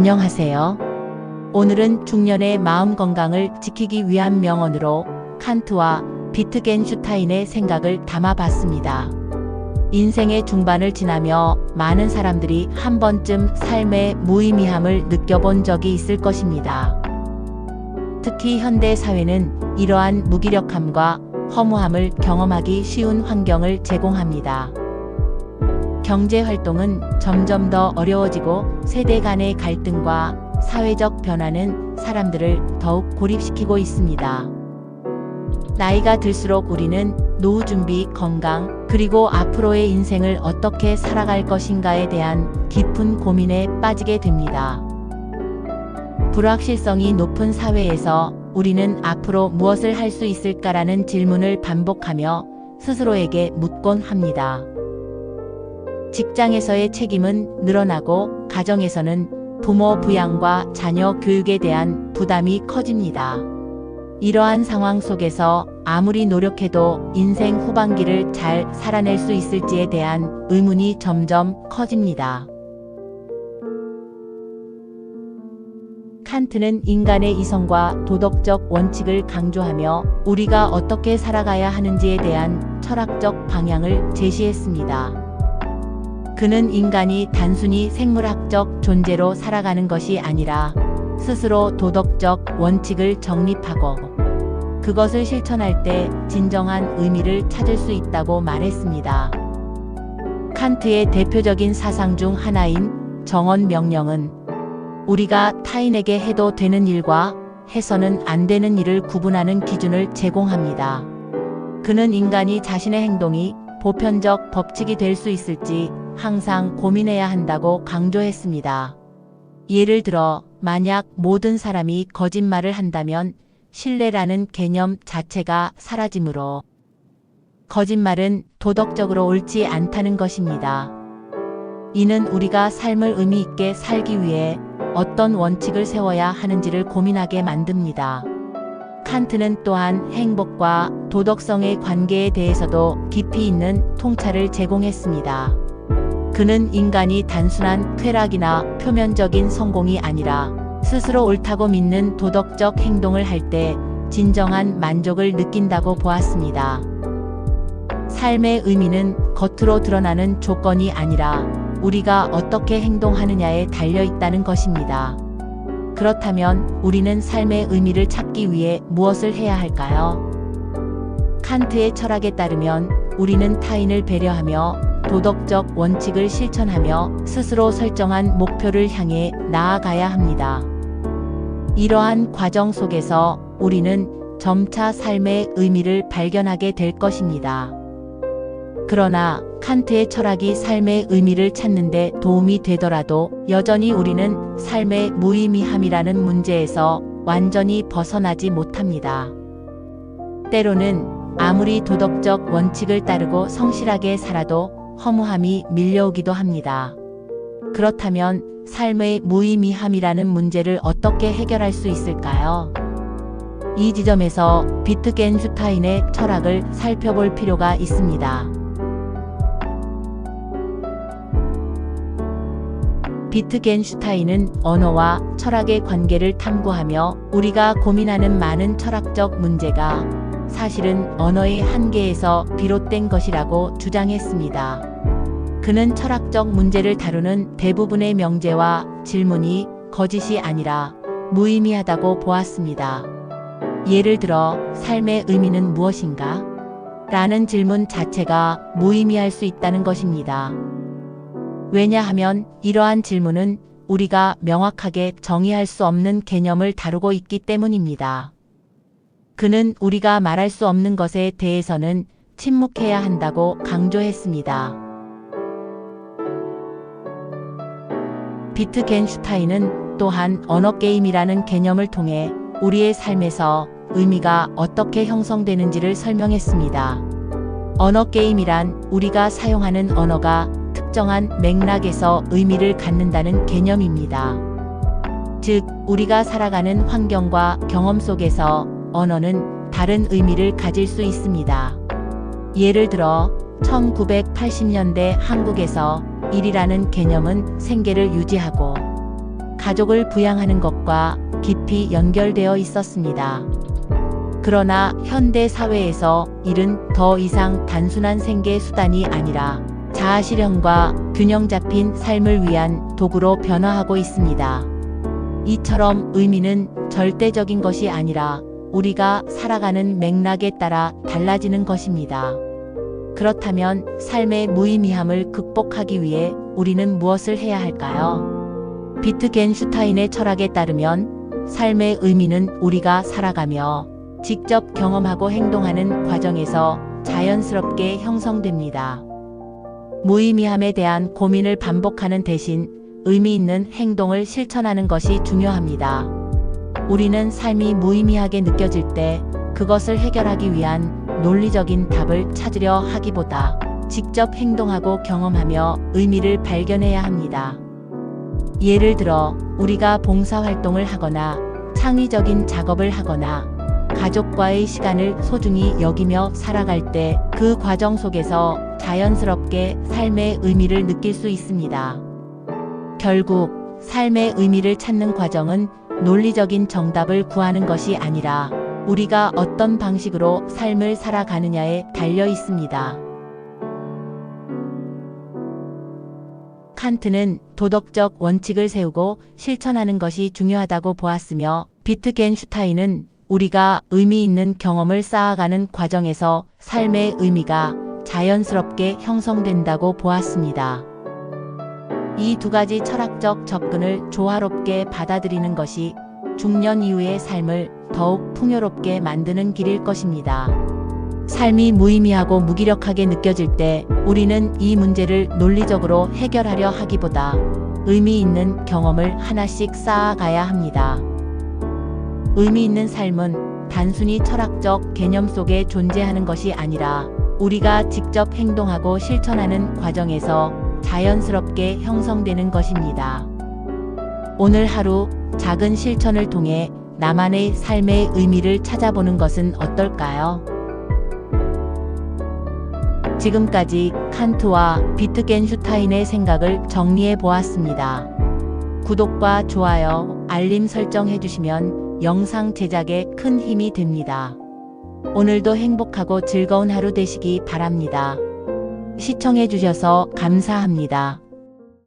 안녕하세요. 오늘은 중년의 마음 건강을 지키기 위한 명언으로 칸트와 비트겐슈타인의 생각을 담아봤습니다. 인생의 중반을 지나며 많은 사람들이 한 번쯤 삶의 무의미함을 느껴본 적이 있을 것입니다. 특히 현대 사회는 이러한 무기력함과 허무함을 경험하기 쉬운 환경을 제공합니다. 경제 활동은 점점 더 어려워지고 세대 간의 갈등과 사회적 변화는 사람들을 더욱 고립시키고 있습니다. 나이가 들수록 우리는 노후 준비, 건강, 그리고 앞으로의 인생을 어떻게 살아갈 것인가에 대한 깊은 고민에 빠지게 됩니다. 불확실성이 높은 사회에서 우리는 앞으로 무엇을 할 수 있을까라는 질문을 반복하며 스스로에게 묻곤 합니다. 직장에서의 책임은 늘어나고 가정에서는 부모 부양과 자녀 교육에 대한 부담이 커집니다. 이러한 상황 속에서 아무리 노력해도 인생 후반기를 잘 살아낼 수 있을지에 대한 의문이 점점 커집니다. 칸트는 인간의 이성과 도덕적 원칙을 강조하며 우리가 어떻게 살아가야 하는지에 대한 철학적 방향을 제시했습니다. 그는 인간이 단순히 생물학적 존재로 살아가는 것이 아니라 스스로 도덕적 원칙을 정립하고 그것을 실천할 때 진정한 의미를 찾을 수 있다고 말했습니다. 칸트의 대표적인 사상 중 하나인 정언 명령은 우리가 타인에게 해도 되는 일과 해서는 안 되는 일을 구분하는 기준을 제공합니다. 그는 인간이 자신의 행동이 보편적 법칙이 될 수 있을지 항상 고민해야 한다고 강조했습니다. 예를 들어 만약 모든 사람이 거짓말을 한다면 신뢰라는 개념 자체가 사라지므로 거짓말은 도덕적으로 옳지 않다는 것입니다. 이는 우리가 삶을 의미 있게 살기 위해 어떤 원칙을 세워야 하는지를 고민하게 만듭니다. 칸트는 또한 행복과 도덕성의 관계에 대해서도 깊이 있는 통찰을 제공했습니다. 그는 인간이 단순한 쾌락이나 표면적인 성공이 아니라 스스로 옳다고 믿는 도덕적 행동을 할 때 진정한 만족을 느낀다고 보았습니다. 삶의 의미는 겉으로 드러나는 조건이 아니라 우리가 어떻게 행동하느냐에 달려 있다는 것입니다. 그렇다면 우리는 삶의 의미를 찾기 위해 무엇을 해야 할까요? 칸트의 철학에 따르면 우리는 타인을 배려하며 도덕적 원칙을 실천하며 스스로 설정한 목표를 향해 나아가야 합니다. 이러한 과정 속에서 우리는 점차 삶의 의미를 발견하게 될 것입니다. 그러나 칸트의 철학이 삶의 의미를 찾는 데 도움이 되더라도 여전히 우리는 삶의 무의미함이라는 문제에서 완전히 벗어나지 못합니다. 때로는 아무리 도덕적 원칙을 따르고 성실하게 살아도 허무함이 밀려오기도 합니다. 그렇다면 삶의 무의미함이라는 문제를 어떻게 해결할 수 있을까요? 이 지점에서 비트겐슈타인의 철학을 살펴볼 필요가 있습니다. 비트겐슈타인은 언어와 철학의 관계를 탐구하며 우리가 고민하는 많은 철학적 문제가 사실은 언어의 한계에서 비롯된 것이라고 주장했습니다. 그는 철학적 문제를 다루는 대부분의 명제와 질문이 거짓이 아니라 무의미하다고 보았습니다. 예를 들어 삶의 의미는 무엇인가? 라는 질문 자체가 무의미할 수 있다는 것입니다. 왜냐하면 이러한 질문은 우리가 명확하게 정의할 수 없는 개념을 다루고 있기 때문입니다. 그는 우리가 말할 수 없는 것에 대해서는 침묵해야 한다고 강조했습니다. 비트겐슈타인은 또한 언어게임이라는 개념을 통해 우리의 삶에서 의미가 어떻게 형성되는지를 설명했습니다. 언어게임이란 우리가 사용하는 언어가 특정한 맥락에서 의미를 갖는다는 개념입니다. 즉, 우리가 살아가는 환경과 경험 속에서 언어는 다른 의미를 가질 수 있습니다. 예를 들어 1980년대 한국에서 일이라는 개념은 생계를 유지하고 가족을 부양하는 것과 깊이 연결되어 있었습니다. 그러나 현대 사회에서 일은 더 이상 단순한 생계 수단이 아니라 자아실현과 균형 잡힌 삶을 위한 도구로 변화하고 있습니다. 이처럼 의미는 절대적인 것이 아니라 우리가 살아가는 맥락에 따라 달라지는 것입니다. 그렇다면 삶의 무의미함을 극복하기 위해 우리는 무엇을 해야 할까요? 비트겐슈타인의 철학에 따르면 삶의 의미는 우리가 살아가며 직접 경험하고 행동하는 과정에서 자연스럽게 형성됩니다. 무의미함에 대한 고민을 반복하는 대신 의미 있는 행동을 실천하는 것이 중요합니다. 우리는 삶이 무의미하게 느껴질 때 그것을 해결하기 위한 논리적인 답을 찾으려 하기보다 직접 행동하고 경험하며 의미를 발견해야 합니다. 예를 들어 우리가 봉사활동을 하거나 창의적인 작업을 하거나 가족과의 시간을 소중히 여기며 살아갈 때 그 과정 속에서 자연스럽게 삶의 의미를 느낄 수 있습니다. 결국 삶의 의미를 찾는 과정은 논리적인 정답을 구하는 것이 아니라 우리가 어떤 방식으로 삶을 살아가느냐에 달려 있습니다. 칸트는 도덕적 원칙을 세우고 실천하는 것이 중요하다고 보았으며 비트겐슈타인은 우리가 의미 있는 경험을 쌓아가는 과정에서 삶의 의미가 자연스럽게 형성된다고 보았습니다. 이 두 가지 철학적 접근을 조화롭게 받아들이는 것이 중년 이후의 삶을 더욱 풍요롭게 만드는 길일 것입니다. 삶이 무의미하고 무기력하게 느껴질 때 우리는 이 문제를 논리적으로 해결하려 하기보다 의미 있는 경험을 하나씩 쌓아가야 합니다. 의미 있는 삶은 단순히 철학적 개념 속에 존재하는 것이 아니라 우리가 직접 행동하고 실천하는 과정에서 자연스럽게 형성되는 것입니다. 오늘 하루 작은 실천을 통해 나만의 삶의 의미를 찾아보는 것은 어떨까요? 지금까지 칸트와 비트겐슈타인의 생각을 정리해 보았습니다. 구독과 좋아요, 알림 설정 해주시면 영상 제작에 큰 힘이 됩니다. 오늘도 행복하고 즐거운 하루 되시기 바랍니다. 시청해 주셔서 감사합니다.